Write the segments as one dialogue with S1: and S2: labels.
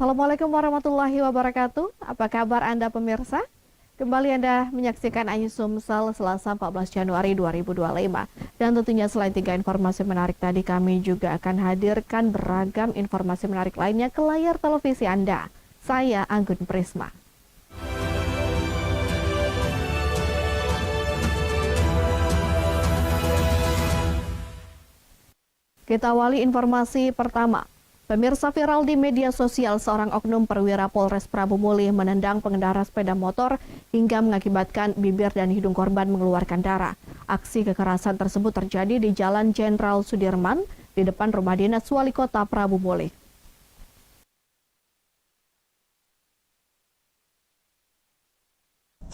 S1: Assalamualaikum warahmatullahi wabarakatuh. Apa kabar Anda pemirsa? Kembali Anda menyaksikan Ayu Sumsel Selasa 14 Januari 2025. Dan tentunya selain 3 informasi menarik tadi, kami juga akan hadirkan beragam informasi menarik lainnya ke layar televisi Anda. Saya Anggun Prisma. Kita awali informasi pertama. Pemirsa, viral di media sosial, seorang oknum perwira Polres Prabu Muli menendang pengendara sepeda motor hingga mengakibatkan bibir dan hidung korban mengeluarkan darah. Aksi kekerasan tersebut terjadi di Jalan Jenderal Sudirman di depan rumah dinas Wali Kota Prabu Muli.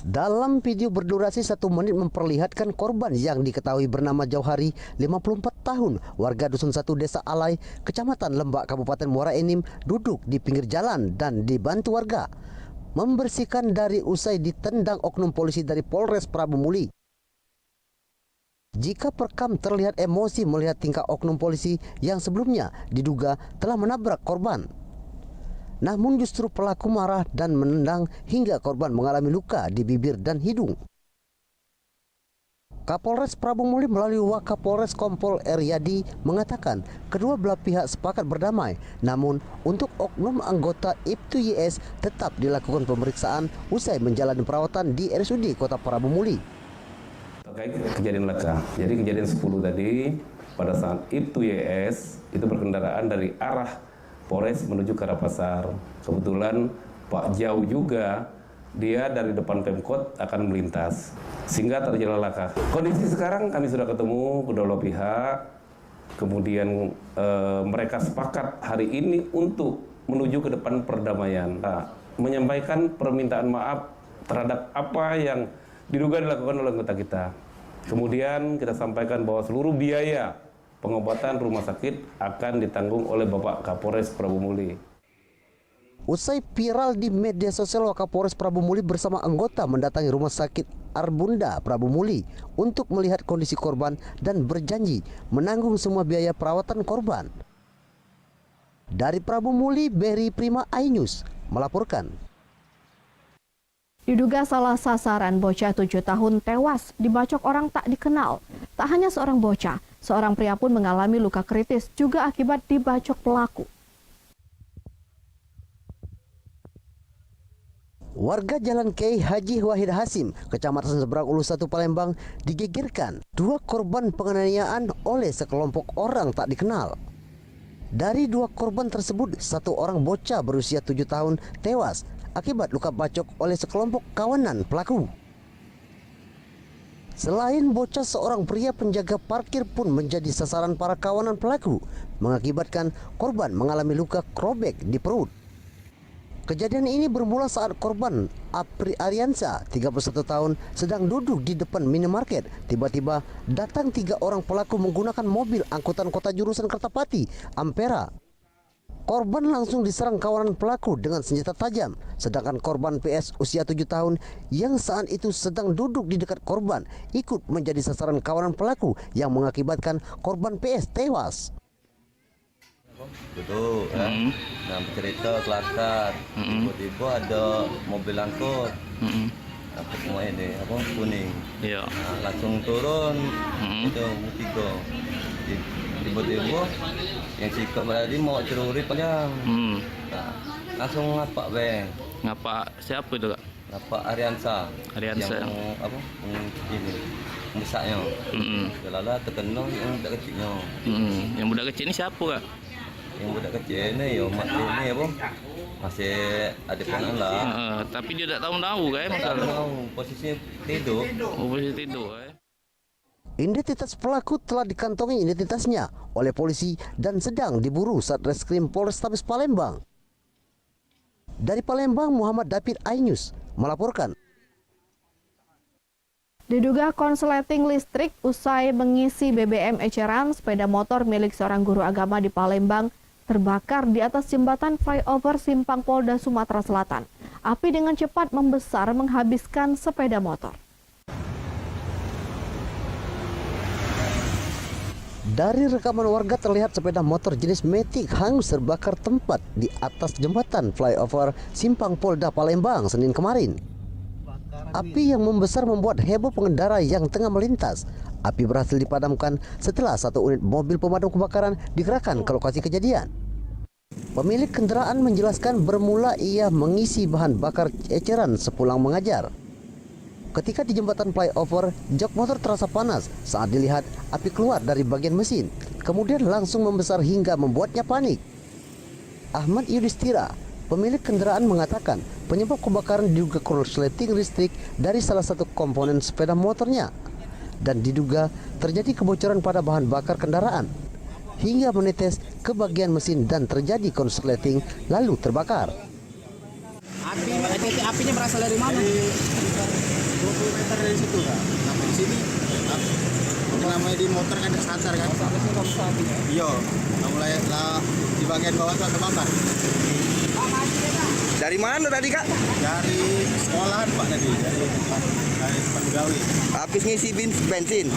S2: Dalam video berdurasi 1 menit memperlihatkan korban yang diketahui bernama Jauhari, 54 tahun, warga Dusun 1 Desa Alai, Kecamatan Lembak, Kabupaten Muara Enim, duduk di pinggir jalan dan dibantu warga membersihkan dari usai ditendang oknum polisi dari Polres Prabu Muli. Jika perekam terlihat emosi melihat tingkah oknum polisi yang sebelumnya diduga telah menabrak korban. Namun justru pelaku marah dan menendang hingga korban mengalami luka di bibir dan hidung. Kapolres Prabu Muli melalui Wakapolres Kompol Eryadi mengatakan kedua belah pihak sepakat berdamai. Namun untuk oknum anggota IPTU YS tetap dilakukan pemeriksaan usai menjalani perawatan di RSUD Kota Prabu Muli.
S3: Terkait kejadian laka, jadi kejadian 10 tadi pada saat IPTU YS itu berkendaraan dari arah Polres menuju ke arah pasar. Kebetulan Pak Jau juga, dia dari depan Pemkot akan melintas, sehingga terjadi laka. Kondisi sekarang kami sudah ketemu kedua belah pihak, kemudian mereka sepakat hari ini untuk menuju ke depan perdamaian. Nah, menyampaikan permintaan maaf terhadap apa yang diduga dilakukan oleh anggota kita. Kemudian kita sampaikan bahwa seluruh biaya pengobatan rumah sakit akan ditanggung oleh Bapak Kapolres Prabu Muli.
S2: Usai viral di media sosial, Wakapolres Prabu Muli bersama anggota mendatangi rumah sakit Arbunda Prabu Muli untuk melihat kondisi korban dan berjanji menanggung semua biaya perawatan korban. Dari Prabu Muli, Berry Prima, iNews melaporkan.
S1: Diduga salah sasaran, bocah 7 tahun tewas dibacok orang tak dikenal. Tak hanya seorang bocah, seorang pria pun mengalami luka kritis juga akibat dibacok pelaku.
S2: Warga Jalan Kiai Haji Wahid Hasim, Kecamatan Seberang Ulus 1 Palembang, digegerkan 2 korban penganiayaan oleh sekelompok orang tak dikenal. Dari 2 korban tersebut, 1 orang bocah berusia 7 tahun tewas akibat luka bacok oleh sekelompok kawanan pelaku. Selain bocah, seorang pria penjaga parkir pun menjadi sasaran para kawanan pelaku, mengakibatkan korban mengalami luka robek di perut. Kejadian ini bermula saat korban Apri Ariansa, 31 tahun, sedang duduk di depan minimarket. Tiba-tiba datang 3 orang pelaku menggunakan mobil angkutan kota jurusan Kertapati, Ampera. Korban langsung diserang kawanan pelaku dengan senjata tajam, sedangkan korban PS usia 7 tahun yang saat itu sedang duduk di dekat korban ikut menjadi sasaran kawanan pelaku yang mengakibatkan korban PS tewas.
S4: Duduk kan, nah bercerita kelakar, tiba-tiba ada mobil angkut, angkut semua ini apa kuning, nah, langsung turun, itu bertiga. Tiba-tiba yang sikap tadi mau ceruri panjang, nah, langsung ngapak bang.
S5: Ngapak siapa itu kak?
S4: Ngapak Ariansa. Yang apa? Ini besarnya. Lala terkena yang budak kecilnya.
S5: Yang budak kecil ini siapa kak?
S4: Yang budak kecil ini ya mak ini apa? Masih ada pengen lah.
S5: Tapi dia tak tahu kan masalah.
S4: Tahu posisinya tidur.
S5: Posisi tidur.
S2: Identitas pelaku telah dikantongi identitasnya oleh polisi dan sedang diburu Satreskrim Polrestabes Palembang. Dari Palembang, Muhammad David, iNews melaporkan.
S1: Diduga konsleting listrik usai mengisi BBM eceran, sepeda motor milik seorang guru agama di Palembang terbakar di atas jembatan flyover Simpang Polda Sumatera Selatan. Api dengan cepat membesar menghabiskan sepeda motor.
S2: Dari rekaman warga terlihat sepeda motor jenis Matic hangus terbakar tempat di atas jembatan flyover Simpang Polda Palembang Senin kemarin. Api yang membesar membuat heboh pengendara yang tengah melintas. Api berhasil dipadamkan setelah satu unit mobil pemadam kebakaran dikerahkan ke lokasi kejadian. Pemilik kendaraan menjelaskan bermula ia mengisi bahan bakar eceran sepulang mengajar. Ketika di jembatan flyover, jok motor terasa panas saat dilihat api keluar dari bagian mesin, kemudian langsung membesar hingga membuatnya panik. Ahmad Yudhistira, pemilik kendaraan mengatakan penyebab kebakaran diduga korsleting listrik dari salah satu komponen sepeda motornya dan diduga terjadi kebocoran pada bahan bakar kendaraan hingga menetes ke bagian mesin dan terjadi korsleting lalu terbakar.
S6: Apinya berasal dari mana? 20 meter dari situ kan. Sampai sini. Namanya di motor kan sancar kan. Iya. Mulai lah di bagian bawah itu terbakar.
S7: Dari mana tadi Kak?
S6: Dari sekolahan Pak tadi, dari tempat pegawai.
S7: Habis ngisi bensin.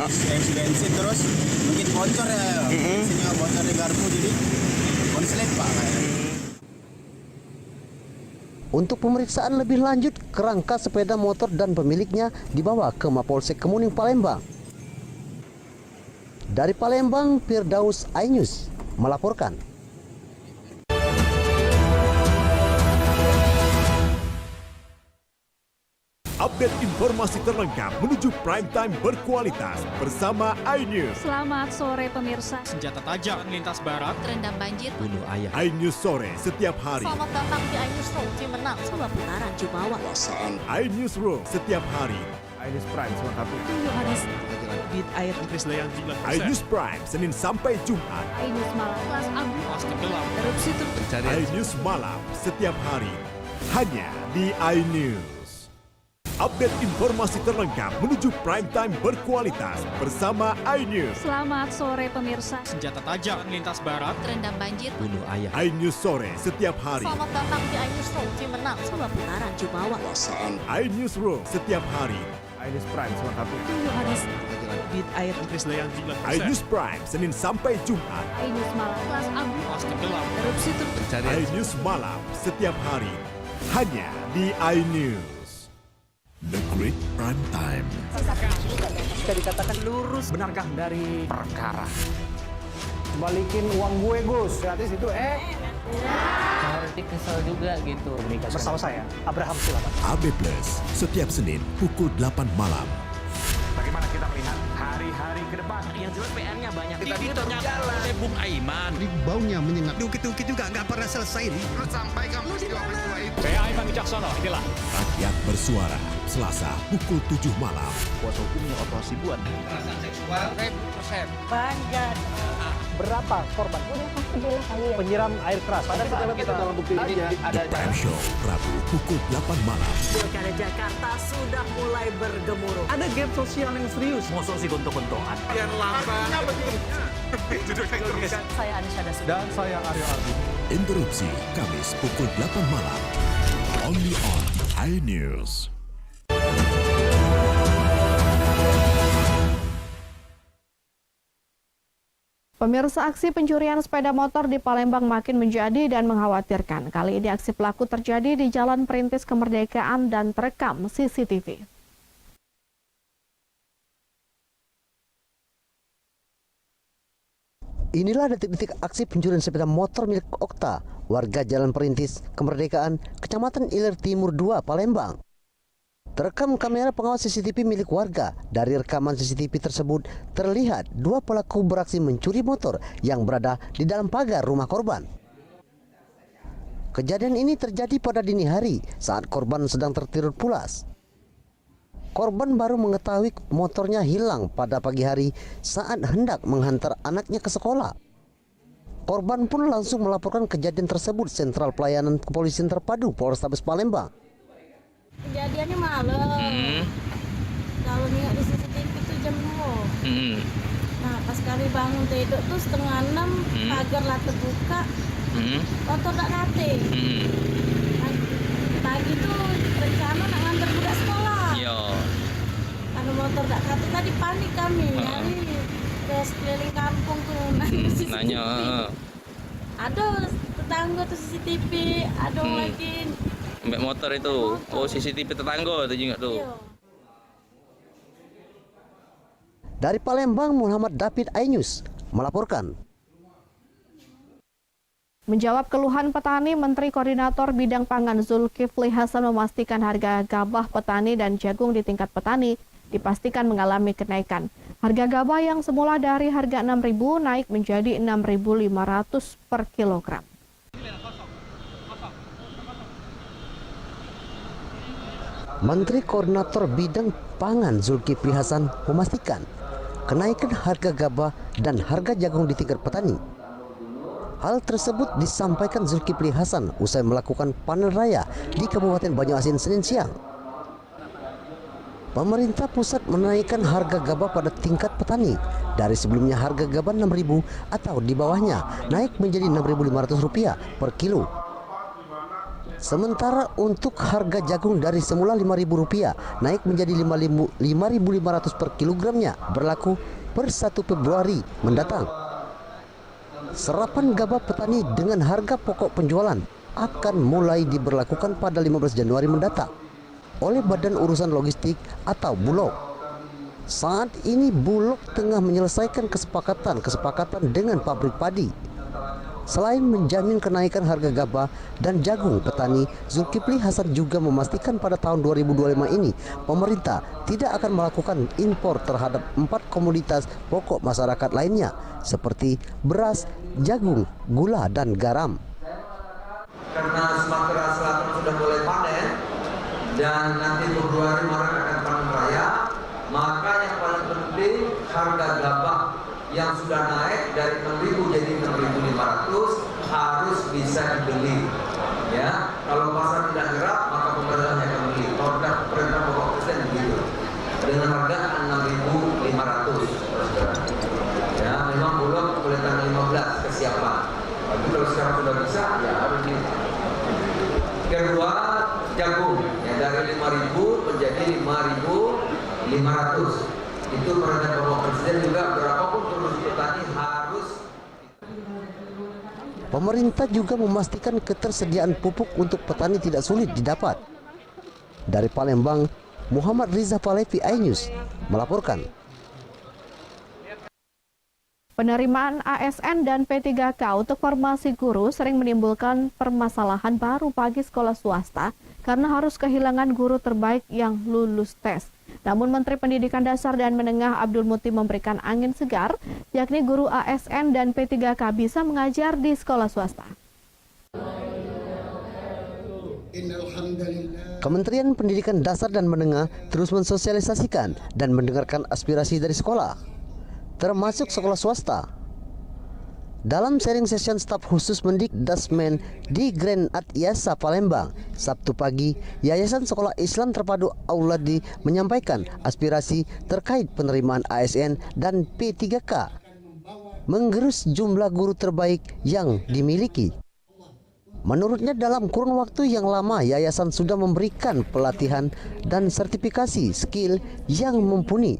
S6: Isi bensin terus mungkin bocor ya. Bensinnya bocor di garpu jadi konslet Pak.
S2: Untuk pemeriksaan lebih lanjut, kerangka sepeda motor dan pemiliknya dibawa ke Mapolsek Kemuning Palembang. Dari Palembang, Firdaus Ainus melaporkan.
S8: Update informasi terlengkap menuju prime time berkualitas bersama iNews.
S9: Selamat sore pemirsa.
S10: Senjata tajam lintas barat,
S9: Terendam banjir.
S10: bunuh ayah.
S8: iNews sore setiap hari.
S9: Selamat datang di iNews Room Cimenang, Solo Putaran Jumawa.
S8: iNews Room setiap hari.
S10: iNews Prime selengkapnya.
S9: Tunggu Haris.
S10: Bit air increase layang 9%.
S8: iNews Prime Senin sampai Jumat.
S9: iNews Malam. Kelas Abu.
S10: Kelas tenggelam.
S9: Erupsi
S8: iNews malam setiap hari hanya di iNews. Update informasi terlengkap menuju prime time berkualitas bersama iNews.
S9: Selamat sore pemirsa.
S10: Senjata tajam lintas barat,
S9: Terendam banjir.
S10: bunuh ayah.
S8: iNews sore setiap hari.
S9: Selamat datang di iNews Room Cimenang, Solo Putaran Jumawa.
S8: iNews Room setiap hari.
S10: iNews Prime selengkapnya.
S9: Tunggu Haris.
S10: Bit air increase layang 9%.
S8: iNews Prime Senin sampai Jumat.
S9: iNews Malam. Kelas Abu.
S10: Kelas tenggelam.
S9: Erupsi
S8: iNews malam setiap hari hanya di iNews. The Great Prime Time.
S11: Bisa dikatakan lurus. Benarkah dari perkara? Balikin uang gue Gus. Gratis itu
S12: Nanti kesel juga gitu.
S11: Bersama saya Abraham Sulaiman.
S8: AB Plus setiap Senin pukul 8 malam.
S11: Bagaimana kita melihat hari-hari ke depan?
S12: Yang jelas PR-nya banyak. Tadi ternyata Bung Aiman.
S6: Baunya menyengat. Dukit-dukit juga nggak pernah selesai nih. Lu sampaikan peristiwa-peristiwa itu.
S11: Saya Aiman Wicaksono, inilah.
S8: Rakyat bersuara Selasa pukul 7 malam.
S10: Kuasa hukumnya operasi buat.
S6: Kekerasan seksual 1000%.
S9: Banyak.
S11: Berapa korban? Penyiram air keras. Padahal kita dalam bukti ini
S8: The Prime Show Rabu pukul 8 malam.
S9: Pilkada Jakarta sudah mulai bergemuruh.
S11: ada gap sosial yang serius.
S10: Mosok si gontok-gontokan.
S6: Yang lambat.
S9: Saya Anisha Dasud.
S11: Dan saya Aryo Ardi.
S8: Interupsi Kamis pukul 8 malam. Only on iNews.
S1: Pemirsa, aksi pencurian sepeda motor di Palembang makin menjadi dan mengkhawatirkan. Kali ini aksi pelaku terjadi di Jalan Perintis Kemerdekaan dan terekam CCTV.
S2: Inilah detik-detik aksi pencurian sepeda motor milik Okta, warga Jalan Perintis Kemerdekaan, Kecamatan Ilir Timur 2, Palembang. Terekam kamera pengawas CCTV milik warga. Dari rekaman CCTV tersebut terlihat dua pelaku beraksi mencuri motor yang berada di dalam pagar rumah korban. Kejadian ini terjadi pada dini hari saat korban sedang tertidur pulas. Korban baru mengetahui motornya hilang pada pagi hari saat hendak menghantar anaknya ke sekolah. Korban pun langsung melaporkan kejadian tersebut Sentral Pelayanan Kepolisian Terpadu Polrestabes Palembang.
S9: Kejadiannya malam. Kalau lihat di CCTV itu jam 2. Nah, pas kali bangun tidur tuh 5:30, pagar lah terbuka. Motor tak kate. Pagi tuh rencana nak ngantar budak sekolah.
S5: Iya.
S9: Kalau motor tak kate tadi panik kami nyari. ke sekeliling kampung tuh CCTV.
S5: Nanya.
S9: Ada tetangga tuh CCTV, ada lagi
S5: Mbak motor itu. Oh, CCTV tetangga itu juga tuh.
S9: iya.
S2: Dari Palembang, Muhammad David iNews melaporkan.
S1: Menjawab keluhan petani, Menteri Koordinator Bidang Pangan Zulkifli Hasan memastikan harga gabah petani dan jagung di tingkat petani dipastikan mengalami kenaikan. Harga gabah yang semula dari harga Rp6.000 naik menjadi Rp6.500 per kilogram.
S2: Menteri Koordinator Bidang Pangan Zulkifli Hasan memastikan kenaikan harga gabah dan harga jagung di tingkat petani. Hal tersebut disampaikan Zulkifli Hasan usai melakukan panen raya di Kabupaten Banyuasin Senin siang. Pemerintah pusat menaikkan harga gabah pada tingkat petani dari sebelumnya harga gabah Rp6.000 atau di bawahnya naik menjadi Rp6.500 per kilo. Sementara untuk harga jagung dari semula Rp5.000 naik menjadi Rp5.500 per kilogramnya berlaku per 1 Februari mendatang. Serapan gabah petani dengan harga pokok penjualan akan mulai diberlakukan pada 15 Januari mendatang oleh Badan Urusan Logistik atau Bulog. Saat ini Bulog tengah menyelesaikan kesepakatan dengan pabrik padi. Selain menjamin kenaikan harga gabah dan jagung petani, Zulkifli Hasan juga memastikan pada tahun 2025 ini pemerintah tidak akan melakukan impor terhadap 4 komoditas pokok masyarakat lainnya seperti beras, jagung, gula, dan garam.
S13: Karena Sumatera Selatan sudah mulai panen dan nanti Februari Maret akan panen raya, maka yang paling penting harga gabah yang sudah naik dari 6.000 jadi 6.500 harus bisa dibeli. Ya, kalau pasar tidak gerak maka pemerintahnya akan beli. Kalau perintah Bapak Presiden begitu dengan harga 6.500. Ya, memang Bulog boleh tanggal 15 kesiapan. Tapi kalau sekarang sudah bisa, ya harus di. Kedua, jagung yang dari 5.000 menjadi 5.500. Itu perintah Bapak Presiden juga berapapun produksi petani harus.
S2: Pemerintah juga memastikan ketersediaan pupuk untuk petani tidak sulit didapat. Dari Palembang, Muhammad Riza Palevi iNews melaporkan.
S1: Penerimaan ASN dan P3K untuk formasi guru sering menimbulkan permasalahan baru bagi sekolah swasta karena harus kehilangan guru terbaik yang lulus tes. Namun Menteri Pendidikan Dasar dan Menengah Abdul Muti memberikan angin segar, yakni guru ASN dan P3K bisa mengajar di sekolah swasta. Kementerian Pendidikan Dasar dan Menengah terus mensosialisasikan dan mendengarkan aspirasi dari sekolah, termasuk sekolah swasta. Dalam sharing session staf khusus Mendikdasmen di Grand Atyasa Palembang, Sabtu pagi, Yayasan Sekolah Islam Terpadu Auladi menyampaikan aspirasi terkait penerimaan ASN dan P3K, menggerus jumlah guru terbaik yang dimiliki. Menurutnya dalam kurun waktu yang lama, yayasan sudah memberikan pelatihan dan sertifikasi skill yang mumpuni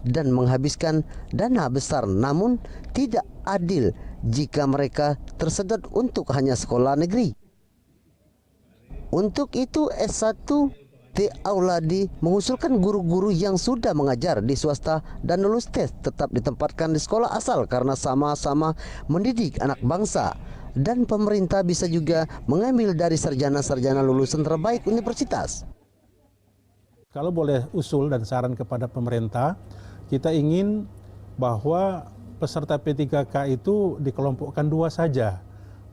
S1: dan menghabiskan dana besar, namun tidak adil jika mereka tersedot untuk hanya sekolah negeri. Untuk itu S1 T Auladi mengusulkan guru-guru yang sudah mengajar di swasta dan lulus tes tetap ditempatkan di sekolah asal karena sama-sama mendidik anak bangsa, dan pemerintah bisa juga mengambil dari sarjana-sarjana lulusan terbaik universitas.
S14: Kalau boleh usul dan saran kepada pemerintah, kita ingin bahwa peserta P3K itu dikelompokkan dua saja.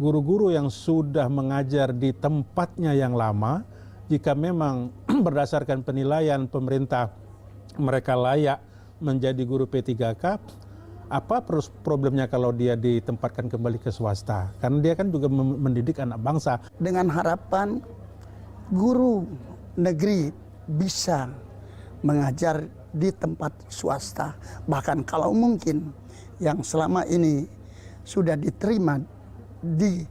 S14: Guru-guru yang sudah mengajar di tempatnya yang lama, jika memang berdasarkan penilaian pemerintah mereka layak menjadi guru P3K, apa problemnya kalau dia ditempatkan kembali ke swasta? Karena dia kan juga mendidik anak bangsa.
S15: Dengan harapan guru negeri bisa mengajar di tempat swasta, bahkan kalau mungkin yang selama ini sudah diterima di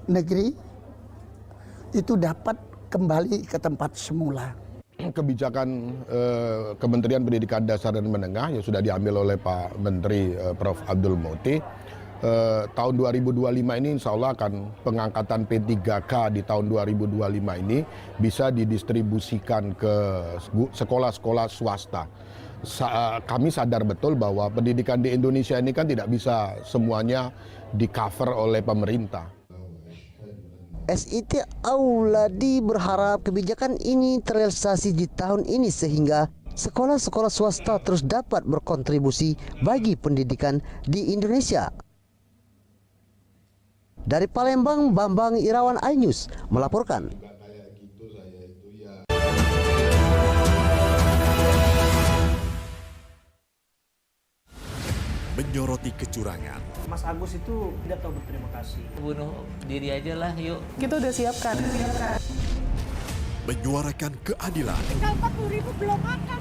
S15: negeri itu dapat kembali ke tempat semula.
S16: kebijakan Kementerian Pendidikan Dasar dan Menengah yang sudah diambil oleh Pak Menteri Prof. Abdul Muti. Tahun 2025 ini insya Allah akan pengangkatan P3K di tahun 2025 ini bisa didistribusikan ke sekolah-sekolah swasta. Kami sadar betul bahwa pendidikan di Indonesia ini kan tidak bisa semuanya di-cover oleh pemerintah.
S2: SIT Auladi berharap kebijakan ini terrealisasi di tahun ini sehingga sekolah-sekolah swasta terus dapat berkontribusi bagi pendidikan di Indonesia. Dari Palembang, Bambang Irawan, iNews melaporkan.
S8: Menyoroti kecurangan.
S11: Mas Agus itu tidak tahu berterima kasih.
S5: Bunuh diri aja lah, yuk.
S11: Kita udah siapkan.
S8: Menyuarakan keadilan.
S9: 40.000 belum makan.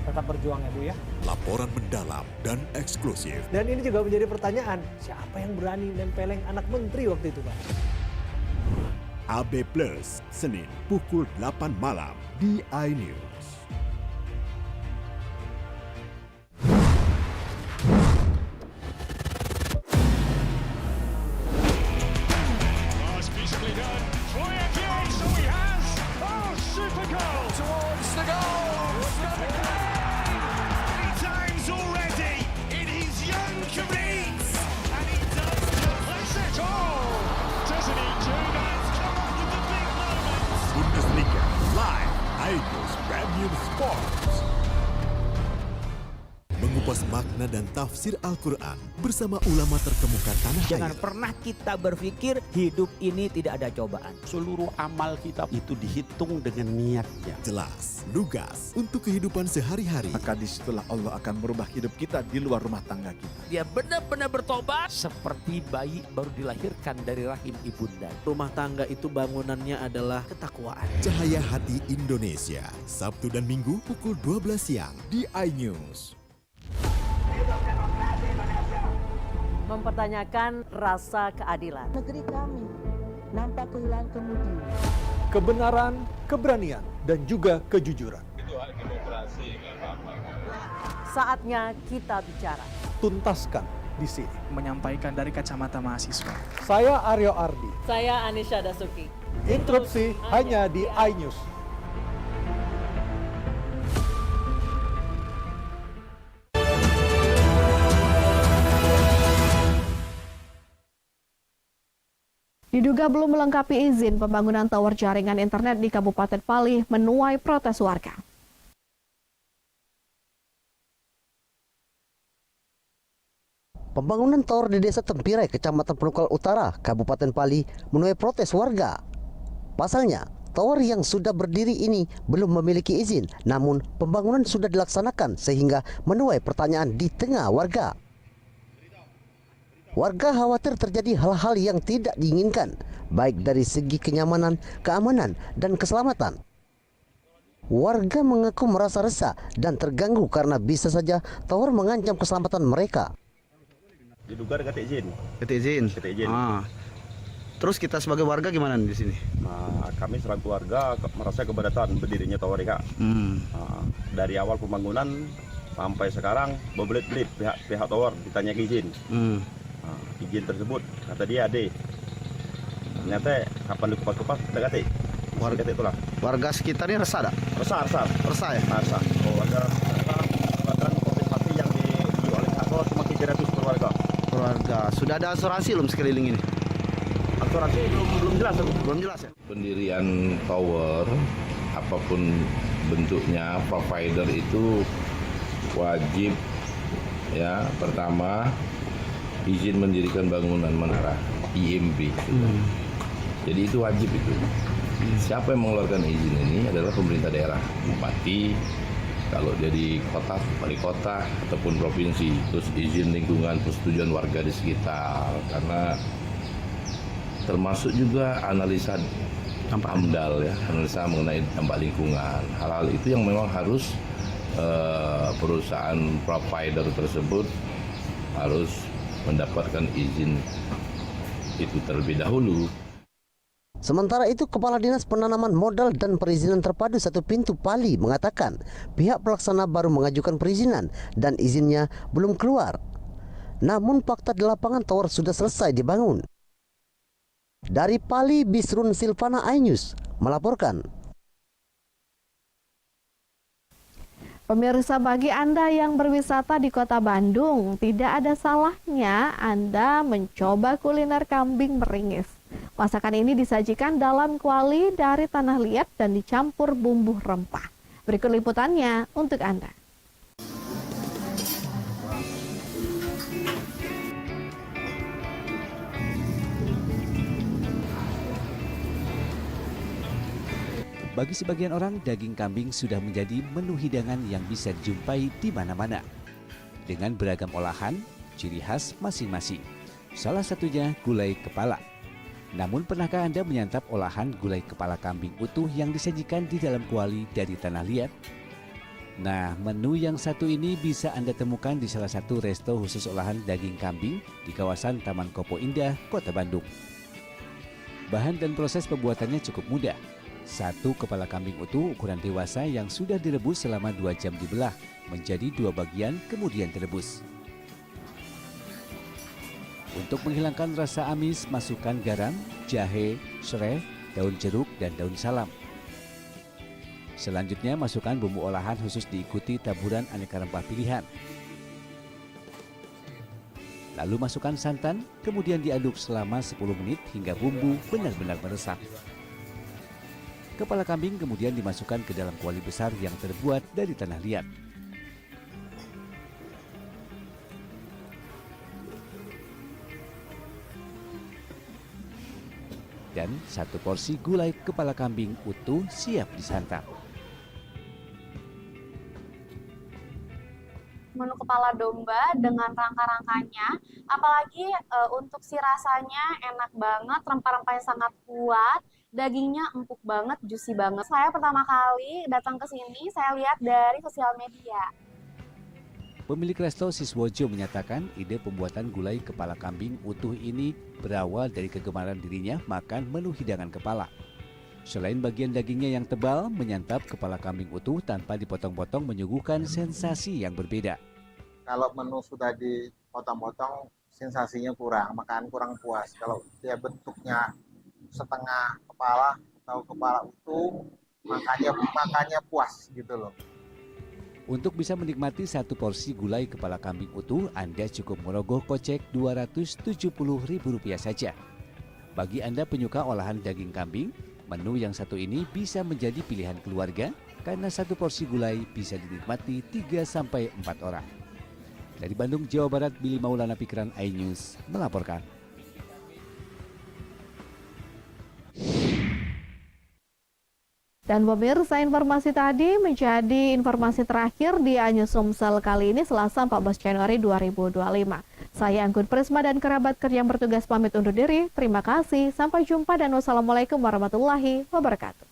S11: Tetap berjuang ya Bu ya.
S8: Laporan mendalam dan eksklusif.
S11: Dan ini juga menjadi pertanyaan, siapa yang berani nempeleng anak menteri waktu itu Pak?
S8: AB Plus, Senin pukul 8 malam di iNews. Bundesliga live iNews Premium Sports. Mengupas makna dan tafsir Al-Quran bersama ulama terkemuka tanah air.
S10: Jangan pernah kita berpikir hidup ini tidak ada cobaan.
S17: Seluruh amal kita itu dihitung dengan niatnya.
S8: Jelas, lugas untuk kehidupan sehari-hari.
S10: Maka disitulah Allah akan merubah hidup kita di luar rumah tangga kita. Dia benar-benar bertobat seperti bayi baru dilahirkan dari rahim ibunda. Rumah tangga itu bangunannya adalah ketakwaan.
S8: Cahaya Hati Indonesia, Sabtu dan Minggu pukul 12 siang di iNews.
S18: Mempertanyakan rasa keadilan. Negeri kami nampak kehilangan kemudi.
S11: Kebenaran, keberanian, dan juga kejujuran.
S19: Itu hak demokrasi, nggak apa-apa.
S18: Saatnya kita bicara.
S11: Tuntaskan di sini.
S20: Menyampaikan dari kacamata mahasiswa.
S11: Saya Aryo Ardi.
S18: Saya Anisha Dasuki.
S11: Interupsi hanya di iNews.
S1: Diduga belum melengkapi izin pembangunan tower jaringan internet di Kabupaten Pali menuai protes warga.
S2: Pembangunan tower di Desa Tempirai, Kecamatan Penukal Utara, Kabupaten Pali menuai protes warga. Pasalnya, tower yang sudah berdiri ini belum memiliki izin, namun pembangunan sudah dilaksanakan sehingga menuai pertanyaan di tengah warga. Warga khawatir terjadi hal-hal yang tidak diinginkan, baik dari segi kenyamanan, keamanan, dan keselamatan. Warga mengaku merasa resah dan terganggu karena bisa saja tower mengancam keselamatan mereka.
S6: Diduga ada kata izin.
S7: Kata izin.
S6: Kata izin.
S7: Terus kita sebagai warga gimana di sini?
S6: Nah, kami selaku warga merasa keberatan berdirinya tower ini, Kak. Dari awal pembangunan sampai sekarang berbelit-belit pihak tower ditanya izin. Izin tersebut kata dia ada. Ternyata kapan dikupas-kupas kita kata. Warga itulah.
S7: Warga sekitarnya resah tak?
S6: Resah.
S7: Resah ya?
S6: Resah. Warga kompensasi yang diberi oleh tower cuma 300 per warga.
S7: Keluarga. Sudah ada asuransi belum sekeliling ini?
S6: Asuransi belum jelas.
S7: Belum jelas ya?
S3: Pendirian tower, apapun bentuknya, provider itu wajib ya, pertama izin mendirikan bangunan menara IMB. Jadi itu wajib itu. Siapa yang mengeluarkan izin ini adalah pemerintah daerah, bupati, kalau jadi kota, wali kota ataupun provinsi. Terus izin lingkungan, persetujuan warga di sekitar, karena termasuk juga analisa AMDAL ya, analisa mengenai dampak lingkungan. Hal-hal itu yang memang harus perusahaan provider tersebut harus mendapatkan izin itu terlebih dahulu.
S2: Sementara itu, Kepala Dinas Penanaman Modal dan Perizinan Terpadu Satu Pintu Pali mengatakan pihak pelaksana baru mengajukan perizinan dan izinnya belum keluar. Namun fakta di lapangan tower sudah selesai dibangun. Dari Pali, Bisrun Silvana iNews melaporkan.
S1: Pemirsa, bagi Anda yang berwisata di Kota Bandung, tidak ada salahnya Anda mencoba kuliner kambing meringis. Masakan ini disajikan dalam kuali dari tanah liat dan dicampur bumbu rempah. Berikut liputannya untuk Anda.
S17: Bagi sebagian orang, daging kambing sudah menjadi menu hidangan yang bisa dijumpai di mana-mana. Dengan beragam olahan, ciri khas masing-masing. Salah satunya gulai kepala. Namun pernahkah Anda menyantap olahan gulai kepala kambing utuh yang disajikan di dalam kuali dari tanah liat? Nah, menu yang satu ini bisa Anda temukan di salah satu resto khusus olahan daging kambing di kawasan Taman Kopo Indah, Kota Bandung. Bahan dan proses pembuatannya cukup mudah. Satu kepala kambing utuh ukuran dewasa yang sudah direbus selama 2 jam dibelah menjadi 2 bagian kemudian direbus. Untuk menghilangkan rasa amis, masukkan garam, jahe, serai, daun jeruk, dan daun salam. Selanjutnya masukkan bumbu olahan khusus diikuti taburan aneka rempah pilihan. Lalu masukkan santan, kemudian diaduk selama 10 menit hingga bumbu benar-benar meresap. Kepala kambing kemudian dimasukkan ke dalam kuali besar yang terbuat dari tanah liat. Dan 1 porsi gulai kepala kambing utuh siap disantap.
S21: Menu kepala domba dengan rangka-rangkanya, apalagi untuk si rasanya enak banget, rempah-rempahnya sangat kuat, dagingnya empuk banget, juicy banget. Saya pertama kali datang ke sini, saya lihat dari sosial media.
S17: Pemilik resto Siswojo menyatakan ide pembuatan gulai kepala kambing utuh ini berawal dari kegemaran dirinya makan menu hidangan kepala. Selain bagian dagingnya yang tebal, menyantap kepala kambing utuh tanpa dipotong-potong menyuguhkan sensasi yang berbeda.
S6: Kalau menu sudah dipotong-potong, sensasinya kurang, makan kurang puas. Kalau dia bentuknya setengah kepala atau kepala utuh, makanya puas gitu loh.
S17: Untuk bisa menikmati 1 porsi gulai kepala kambing utuh, Anda cukup merogoh kocek Rp270.000 saja. Bagi Anda penyuka olahan daging kambing, menu yang satu ini bisa menjadi pilihan keluarga karena 1 porsi gulai bisa dinikmati 3-4 orang. Dari Bandung, Jawa Barat, Billy Maulana Pikran iNews melaporkan.
S1: Dan pemirsa, informasi tadi menjadi informasi terakhir di iNews Sumsel kali ini Selasa 14 Januari 2025. Saya Anggun Prisma dan kerabat kerja yang bertugas pamit undur diri. Terima kasih, sampai jumpa dan wassalamualaikum warahmatullahi wabarakatuh.